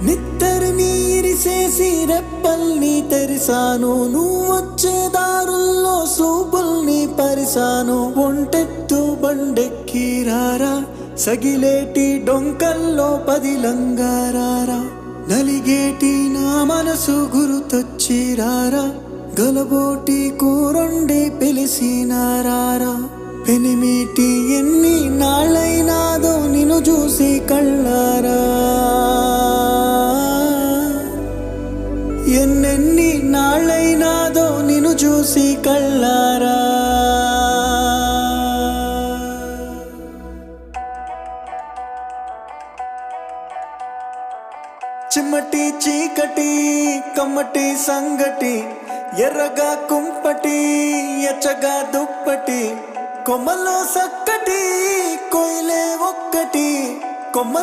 నిద్దరిని ఇరిసేసి రెప్పల్ని తెరిసాను, నువ్వొచ్చే దారుల్లో సూపుల్ని పరిసాను. ఒంటెత్తు బండెక్కి రారా, సగిలేటి డొంకల్లో పదిలంగారారా. నలిగేటి నా మనసు గురుతొచ్చి రారా, గలబోటి కూరొండి పిలిసినారారా. పెనిమిటి ఎన్ని నాళ్ళైనాదో నిన్ను చూసి కళ్ళారా, ఎన్నెన్ని నాళ్ళైనాదో నిన్ను చూసి కళ్ళారా. చిమ్మటి చీకటి కమ్మటి సంగటి, ఎర్రగా కుంపటి ఎచ్చగా దుప్పటి. కొమ్మల్లో సక్కటి కోయిలే ఒక్కటి, కొమ్మల్లో